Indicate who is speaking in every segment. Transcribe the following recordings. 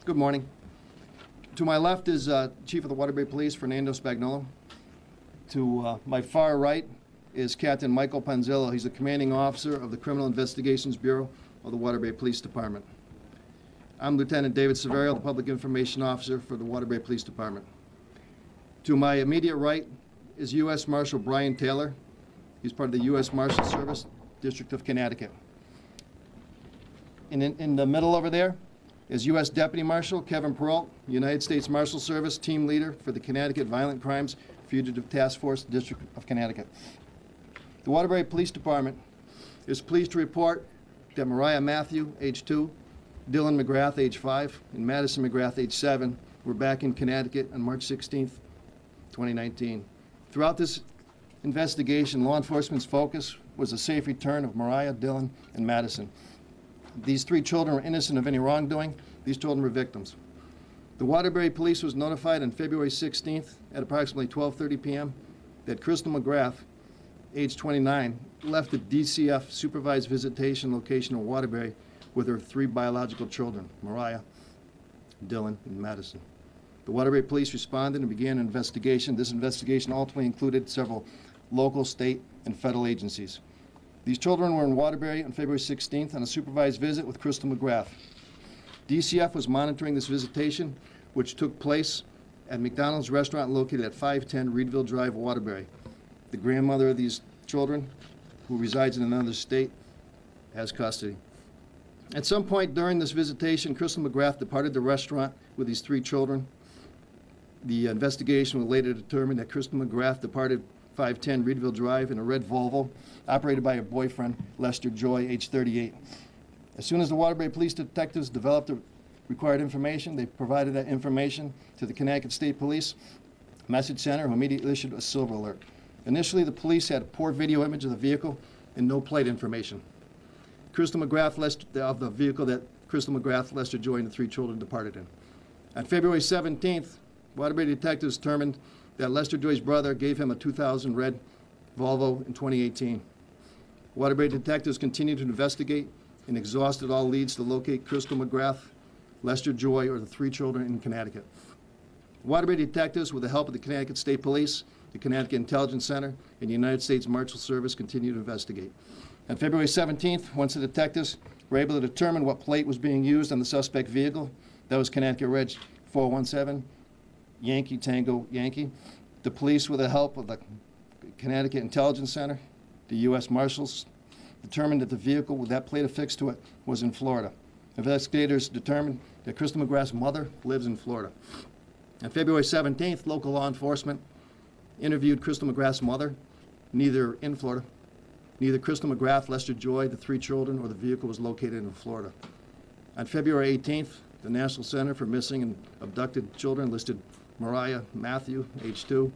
Speaker 1: Good morning. To my left is Chief of the Waterbury Police, Fernando Spagnolo. To my far right is Captain Michael Panzillo. He's the commanding officer of the Criminal Investigations Bureau of the Waterbury Police Department. I'm Lieutenant David Severio, the Public Information Officer for the Waterbury Police Department. To my immediate right is U.S. Marshal Brian Taylor. He's part of the U.S. Marshal Service, District of Connecticut. In the middle over there is U.S. Deputy Marshal Kevin Peralt, United States Marshal Service Team Leader for the Connecticut Violent Crimes Fugitive Task Force, District of Connecticut. The Waterbury Police Department is pleased to report that Mariah Matthew, age 2, Dylan McGrath, age 5, and Madison McGrath, age 7, were back in Connecticut on March 16, 2019. Throughout this investigation, law enforcement's focus was the safe return of Mariah, Dylan, and Madison. These 3 children were innocent of any wrongdoing. These children were victims. The Waterbury Police was notified on February 16th at approximately 12:30 p.m. that Crystal McGrath, age 29, left a DCF supervised visitation location in Waterbury with her 3 biological children, Mariah, Dylan, and Madison. The Waterbury Police responded and began an investigation. This investigation ultimately included several local, state, and federal agencies. These children were in Waterbury on February 16th on a supervised visit with Crystal McGrath. DCF was monitoring this visitation, which took place at McDonald's restaurant located at 510 Reedville Drive, Waterbury. The grandmother of these children, who resides in another state, has custody. At some point during this visitation, Crystal McGrath departed the restaurant with these 3 children. The investigation would later determine that Crystal McGrath departed 510 Reedville Drive in a red Volvo operated by her boyfriend, Lester Joy, age 38. As soon as the Waterbury Police detectives developed the required information, they provided that information to the Connecticut State Police Message Center, who immediately issued a silver alert. Initially, the police had a poor video image of the vehicle and no plate information. Crystal McGrath, of the vehicle that Crystal McGrath, Lester Joy, and the 3 children departed in. On February 17th, Waterbury detectives determined that Lester Joy's brother gave him a 2000 red Volvo in 2018. Waterbury detectives continued to investigate and exhausted all leads to locate Crystal McGrath, Lester Joy, or the 3 children in Connecticut. Waterbury detectives, with the help of the Connecticut State Police, the Connecticut Intelligence Center, and the United States Marshal Service, continued to investigate. On February 17th, once the detectives were able to determine what plate was being used on the suspect vehicle, that was Connecticut Reg 417, Yankee Tango Yankee, the police, with the help of the Connecticut Intelligence Center, the U.S. Marshals, determined that the vehicle with that plate affixed to it was in Florida. Investigators determined that Crystal McGrath's mother lives in Florida. On February 17th, local law enforcement interviewed Crystal McGrath's mother, neither in Florida. Neither Crystal McGrath, Lester Joy, the 3 children, or the vehicle was located in Florida. On February 18th, the National Center for Missing and Abducted Children listed Mariah Matthew, age 2,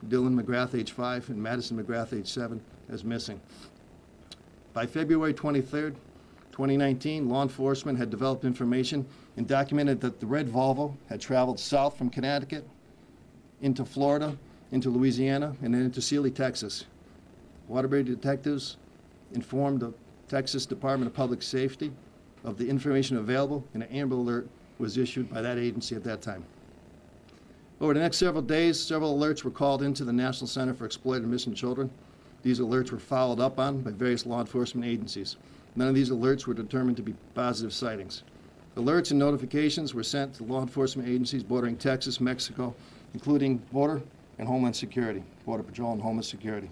Speaker 1: Dylan McGrath, age 5, and Madison McGrath, age 7, as missing. By February 23rd, 2019, law enforcement had developed information and documented that the red Volvo had traveled south from Connecticut into Florida, into Louisiana, and then into Sealy, Texas. Waterbury detectives informed the Texas Department of Public Safety of the information available, and an Amber Alert was issued by that agency at that time. Over the next several days, several alerts were called into the National Center for Exploited Missing Children. These alerts were followed up on by various law enforcement agencies. None of these alerts were determined to be positive sightings. Alerts and notifications were sent to law enforcement agencies bordering Texas, Mexico, including Border and Homeland Security, Border Patrol and Homeland Security.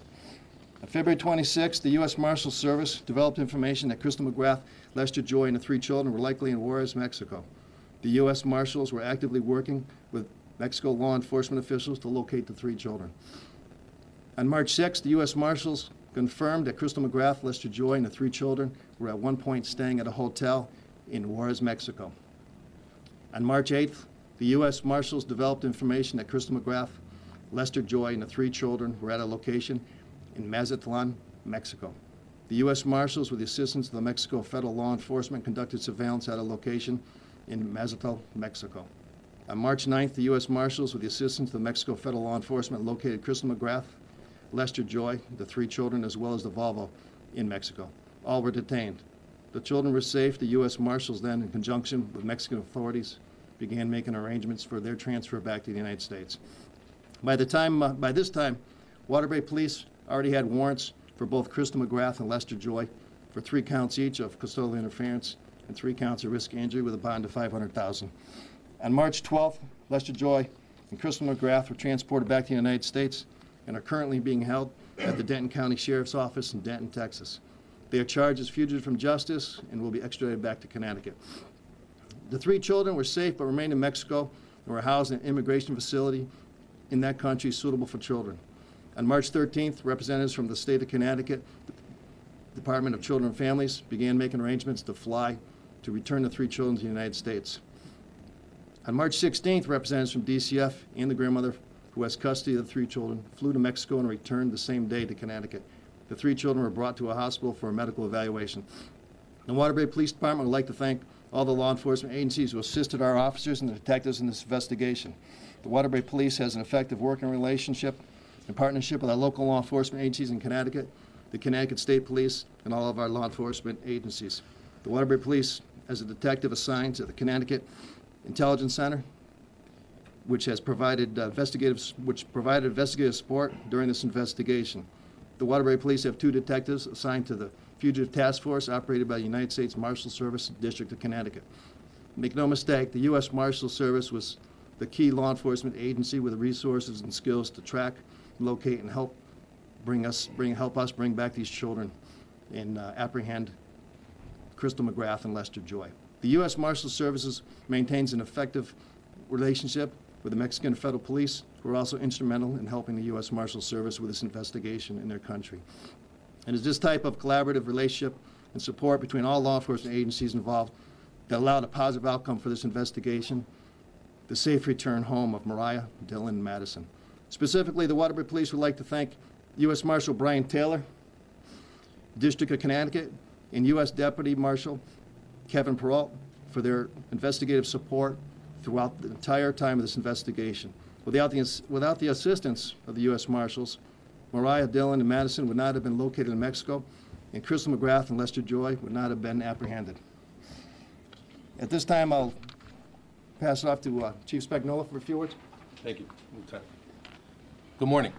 Speaker 1: On February 26th, the U.S. Marshal Service developed information that Crystal McGrath, Lester Joy, and the 3 children were likely in Juarez, Mexico. The U.S. Marshals were actively working with Mexico law enforcement officials to locate the 3 children. On March 6th, the U.S. Marshals confirmed that Crystal McGrath, Lester Joy, and the 3 children were at one point staying at a hotel in Juarez, Mexico. On March 8th, the U.S. Marshals developed information that Crystal McGrath, Lester Joy, and the 3 children were at a location in Mazatlan, Mexico. The U.S. Marshals, with the assistance of the Mexico federal law enforcement, conducted surveillance at a location in Mazatlan, Mexico. On March 9th, the U.S. Marshals, with the assistance of the Mexico federal law enforcement, located Crystal McGrath, Lester Joy, the 3 children, as well as the Volvo in Mexico. All were detained. The children were safe. The U.S. Marshals then, in conjunction with Mexican authorities, began making arrangements for their transfer back to the United States. By this time, Waterbury Police already had warrants for both Crystal McGrath and Lester Joy for 3 counts each of custodial interference and 3 counts of risk injury with a bond of $500,000. On March 12th, Lester Joy and Crystal McGrath were transported back to the United States and are currently being held at the Denton County Sheriff's Office in Denton, Texas. They are charged as fugitive from justice and will be extradited back to Connecticut. The 3 children were safe but remained in Mexico and were housed in an immigration facility in that country suitable for children. On March 13th, representatives from the state of Connecticut, Department of Children and Families, began making arrangements to fly to return the 3 children to the United States. On March 16th, representatives from DCF and the grandmother who has custody of the 3 children flew to Mexico and returned the same day to Connecticut. The 3 children were brought to a hospital for a medical evaluation. The Waterbury Police Department would like to thank all the law enforcement agencies who assisted our officers and the detectives in this investigation. The Waterbury Police has an effective working relationship and partnership with our local law enforcement agencies in Connecticut, the Connecticut State Police, and all of our law enforcement agencies. The Waterbury Police has a detective assigned to the Connecticut Intelligence Center, which has provided investigative support during this investigation. The Waterbury Police have 2 detectives assigned to the Fugitive Task Force operated by the United States Marshal Service, District of Connecticut. Make no mistake, the U.S. Marshal Service was the key law enforcement agency with the resources and skills to track, locate, and help us bring back these children and apprehend Crystal McGrath and Lester Joy. The U.S. Marshal Services maintains an effective relationship with the Mexican Federal Police, who are also instrumental in helping the U.S. Marshal Service with this investigation in their country. And it's this type of collaborative relationship and support between all law enforcement agencies involved that allowed a positive outcome for this investigation, the safe return home of Mariah, Dylan, and Madison. Specifically, the Waterbury Police would like to thank U.S. Marshal Brian Taylor, District of Connecticut, and U.S. Deputy Marshal Kevin Peralt for their investigative support throughout the entire time of this investigation. Without the assistance of the U.S. Marshals, Mariah, Dylan, and Madison would not have been located in Mexico, and Crystal McGrath and Lester Joy would not have been apprehended. At this time, I'll pass it off to Chief Spagnola for a few words.
Speaker 2: Thank you, Lieutenant. Good morning.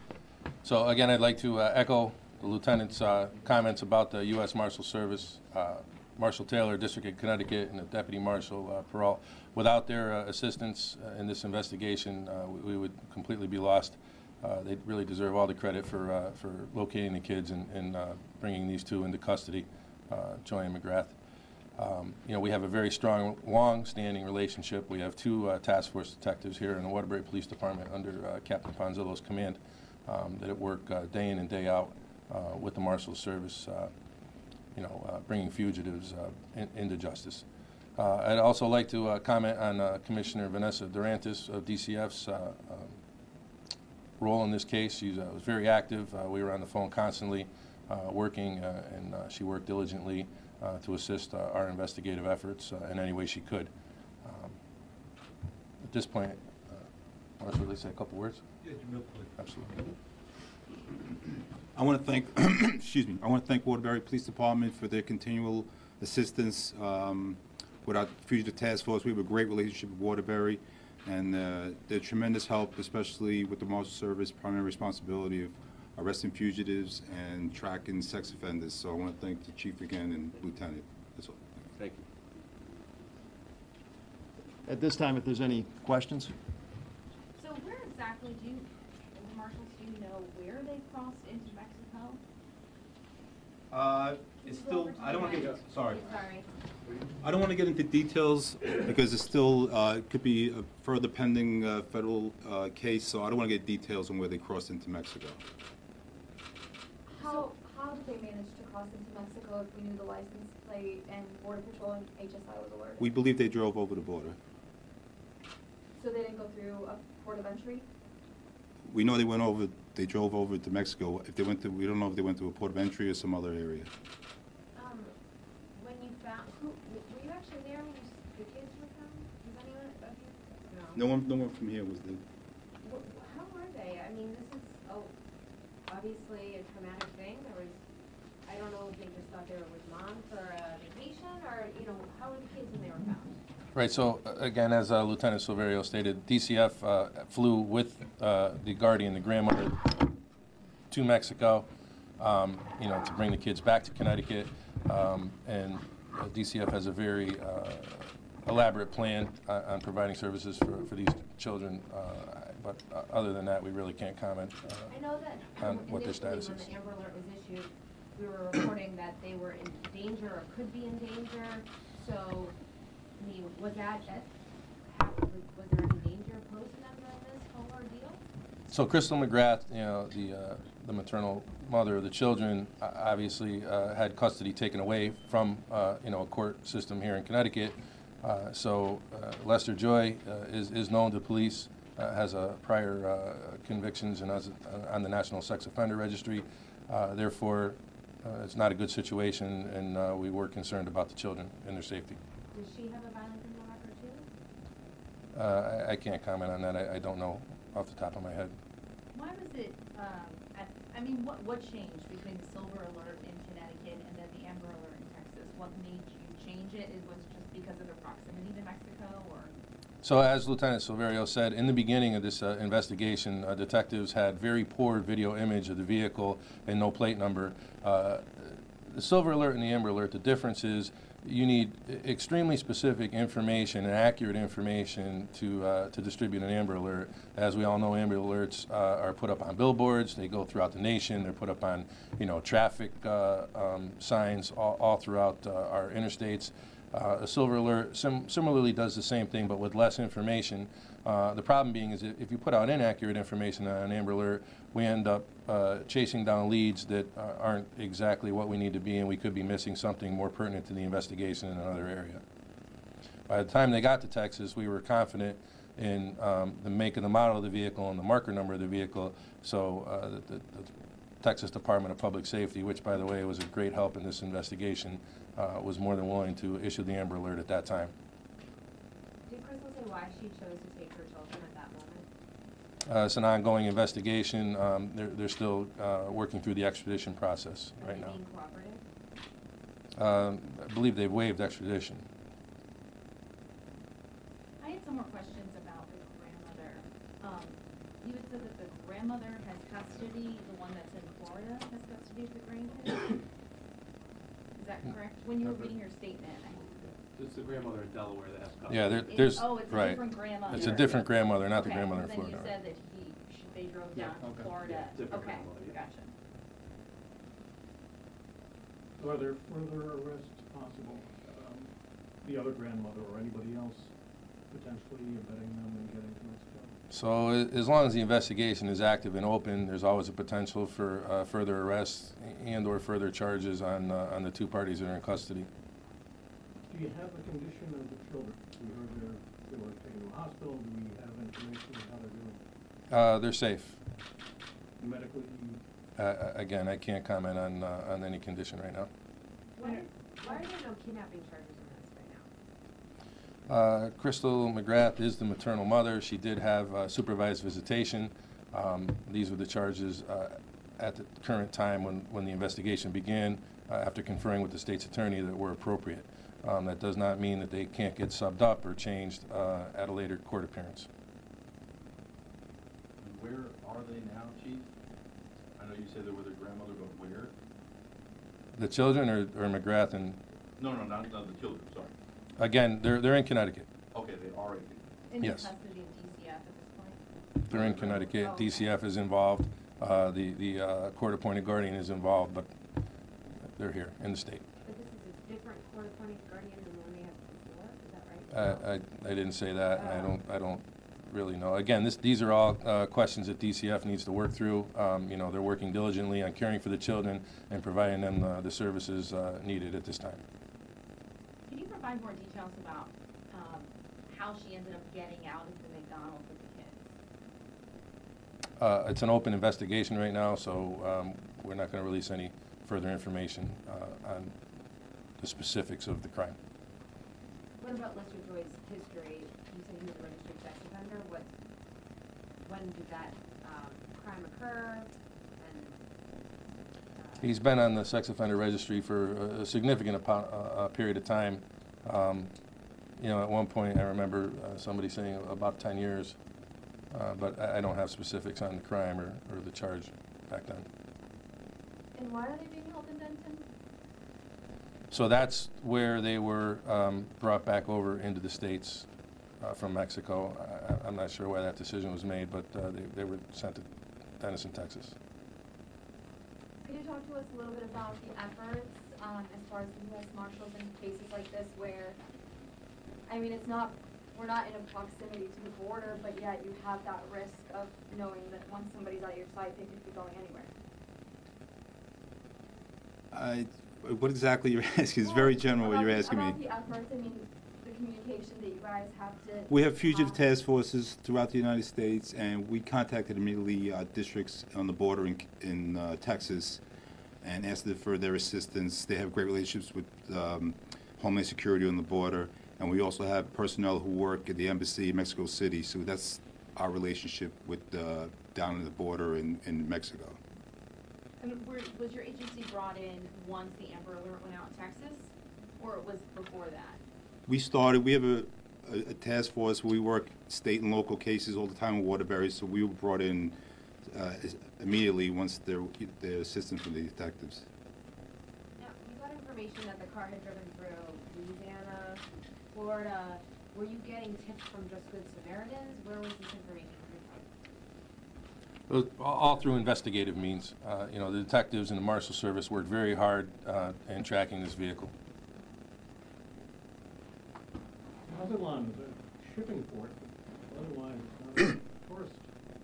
Speaker 2: So again, I'd like to echo the Lieutenant's comments about the U.S. Marshal Service, Marshal Taylor, District of Connecticut, and the Deputy Marshal Peralt. Without their assistance in this investigation, we would completely be lost. They really deserve all the credit for locating the kids and bringing these 2 into custody, Joy and McGrath. We have a very strong, long-standing relationship. We have 2 task force detectives here in the Waterbury Police Department under Captain Ponzillo's command that work day in and day out with the Marshal Service, bringing fugitives into justice. I'd also like to comment on Commissioner Vanessa Durantis of DCF's role in this case. She was very active. We were on the phone constantly working, and she worked diligently to assist our investigative efforts in any way she could. At this point, I want to say a couple words.
Speaker 3: Yeah, real quick.
Speaker 2: Absolutely.
Speaker 3: I want to thank, excuse me, I want to thank Waterbury Police Department for their continual assistance with our Fugitive Task Force. We have a great relationship with Waterbury, and their tremendous help, especially with the Marshal Service primary responsibility of arresting fugitives and tracking sex offenders. So I want to thank the Chief again and Lieutenant. That's all.
Speaker 2: Thank you.
Speaker 1: At this time, if there's any questions.
Speaker 4: So where exactly the marshals, do you know where they crossed into Mexico?
Speaker 3: It's still, I don't want to get, sorry.
Speaker 4: Sorry.
Speaker 3: I don't want to get into details because it's still, it could be a further pending federal case, so I don't want to get details on where they crossed into Mexico.
Speaker 5: How did they manage to cross into Mexico if we knew the license plate and Border Patrol and HSI was alerted?
Speaker 3: We believe they drove over the border.
Speaker 5: So they didn't go through a port of entry?
Speaker 3: We know they drove over to Mexico. If they went to, we don't know if they went to a port of entry or some other area.
Speaker 4: When you found, were you actually there when the kids were found? Was anyone of you?
Speaker 3: No one from here was there.
Speaker 4: How were they? I mean, this is obviously a traumatic thing. I don't know if they just thought they were with mom for a vacation, or, how were the kids when they were found?
Speaker 2: Right, so again, as Lieutenant Silverio stated, DCF flew with the guardian, the grandmother, to Mexico, to bring the kids back to Connecticut. And DCF has a very elaborate plan on providing services for these children. But other than that, we really can't comment
Speaker 4: I know that
Speaker 2: on what their
Speaker 4: initially
Speaker 2: status
Speaker 4: when
Speaker 2: is.
Speaker 4: the Amber Alert was issued, we were reporting that they were in danger or could be in danger. So, I mean, was there any danger posed to them during this whole ordeal?
Speaker 2: So Crystal McGrath, the maternal mother of the children, obviously had custody taken away from, a court system here in Connecticut. So Lester Joy is known to police, has prior convictions and on the National Sex Offender Registry. Therefore, it's not a good situation, and we were concerned about the children and their safety.
Speaker 4: Does she have a violent criminal record too?
Speaker 2: I can't comment on that. I don't know off the top of my head.
Speaker 6: Why was it, what changed between the Silver Alert in Connecticut and then the Amber Alert in Texas? What made you change it? It was just because of the proximity to Mexico, or?
Speaker 2: So as Lieutenant Silverio said, in the beginning of this investigation, detectives had very poor video image of the vehicle and no plate number. The Silver Alert and the Amber Alert, the difference is you need extremely specific information and accurate information to distribute an Amber Alert. As we all know, Amber Alerts are put up on billboards. They go throughout the nation. They're put up on, traffic signs all throughout our interstates. A Silver Alert similarly does the same thing, but with less information. The problem being is if you put out inaccurate information on an Amber Alert, we end up chasing down leads that aren't exactly what we need to be, and we could be missing something more pertinent to the investigation in another area. By the time they got to Texas, we were confident in the make and the model of the vehicle and the marker number of the vehicle, so the Texas Department of Public Safety, which, by the way, was a great help in this investigation, was more than willing to issue the Amber Alert at that time.
Speaker 4: Did Crystal say why she chose to take her children at that moment?
Speaker 2: It's an ongoing investigation. They're still working through the extradition process right now.
Speaker 4: Are they being cooperative?
Speaker 2: I believe they've waived extradition.
Speaker 6: I had some more questions about the grandmother. You had said that the grandmother has custody, the one that's in Florida has custody of the grandkids? Is that correct? When you were reading your statement,
Speaker 7: It's the grandmother in Delaware that has custody.
Speaker 2: Yeah, there's
Speaker 6: oh, it's a
Speaker 2: right.
Speaker 6: different grandmother.
Speaker 2: It's a different grandmother, not the
Speaker 6: Okay,
Speaker 2: grandmother in
Speaker 6: then
Speaker 2: Florida.
Speaker 6: you said that they drove down to
Speaker 7: okay.
Speaker 6: Florida.
Speaker 7: Yeah, different
Speaker 6: Okay,
Speaker 7: grandmother, yeah.
Speaker 6: gotcha.
Speaker 8: So are there further arrests possible? The other grandmother or anybody else potentially abetting them and getting to Mexico?
Speaker 2: So as long as the investigation is active and open, there's always a potential for further arrests and/or further charges on the two parties that are in custody.
Speaker 8: Do you have the condition of the children? We heard they were taken to a hospital. Do we have information on how they're doing?
Speaker 2: They're safe.
Speaker 8: Medically?
Speaker 2: Again, I can't comment on any condition right now.
Speaker 4: Why are there no kidnapping charges on this right now?
Speaker 2: Crystal McGrath is the maternal mother. She did have supervised visitation. These were the charges at the current time when the investigation began, after conferring with the state's attorney, that were appropriate. That does not mean that they can't get subbed up or changed at a later court appearance.
Speaker 7: And where are they now, Chief? I know you said they were their grandmother, but where?
Speaker 2: The children or McGrath and,
Speaker 7: No, not the children, sorry.
Speaker 2: again, they're in Connecticut.
Speaker 7: Okay, they are in.
Speaker 6: In the
Speaker 2: Yes.
Speaker 6: custody of DCF at this point?
Speaker 2: They're in Connecticut.
Speaker 6: Oh.
Speaker 2: DCF is involved. The court-appointed guardian is involved, but they're here in the state.
Speaker 4: But this is a different court-appointed guardian than the one they had before, is that right?
Speaker 2: I didn't say that, and I don't really know. Again, these are all questions that DCF needs to work through. They're working diligently on caring for the children and providing them the services needed at this time.
Speaker 6: Can you provide more details about how she ended up getting out of the McDonald's with the kids?
Speaker 2: It's an open investigation right now, so we're not going to release any further information on the specifics of the crime.
Speaker 4: What about Lester Joy's history? You said he was a registered sex offender. When did that crime occur? And
Speaker 2: He's been on the sex offender registry for a significant period of time. You know, at one point, I remember somebody saying about 10 years, but I don't have specifics on the crime or the charge back then.
Speaker 5: And why are they being held in Denton?
Speaker 2: So that's where they were brought back over into the States from Mexico. I'm not sure why that decision was made, but they were sent to Denison, Texas.
Speaker 5: Could you talk to us a little bit about the efforts as far as the U.S. Marshals in cases like this where, I mean, we're not in a proximity to the border, but yet you have that risk of knowing that once somebody's out of your sight, they could be going anywhere.
Speaker 3: What exactly you're asking? It's very general what you're asking me.
Speaker 5: About the efforts, I mean, the communication that you guys have to.
Speaker 3: We have fugitive task forces throughout the United States, and we contacted immediately districts on the border in Texas and asked them for their assistance. They have great relationships with Homeland Security on the border, and we also have personnel who work at the embassy in Mexico City, so that's our relationship with down at the border in Mexico.
Speaker 6: And was your agency brought in once the Amber Alert went out in Texas, or it was before that?
Speaker 3: We have a task force. We work state and local cases all the time in Waterbury, so we were brought in immediately once their assistance from the detectives.
Speaker 4: Now, you got information that the car had driven through Louisiana, Florida. Were you getting tips from Just Good Samaritans? Where was this information coming from?
Speaker 2: It was all through investigative means. You know, the detectives and the Marshal Service worked very hard in tracking this vehicle.
Speaker 8: Otherwise, it's a shipping port, otherwise it's not a tourist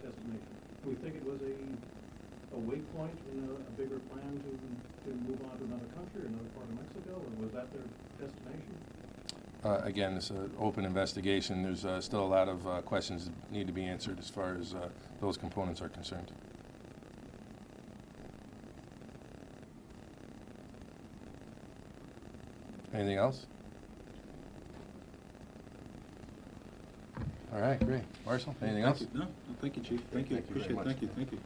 Speaker 8: destination. Do we think it was a waypoint in a bigger plan to move on to another country or another part of Mexico, or was that their destination?
Speaker 2: Again, it's an open investigation. There's still a lot of questions that need to be answered as far as those components are concerned. Anything else? All right, great. Marshal, anything else?
Speaker 3: No, thank you, Chief. Thank you.
Speaker 2: Thank you very
Speaker 3: Appreciate it.
Speaker 2: much.
Speaker 3: Thank you.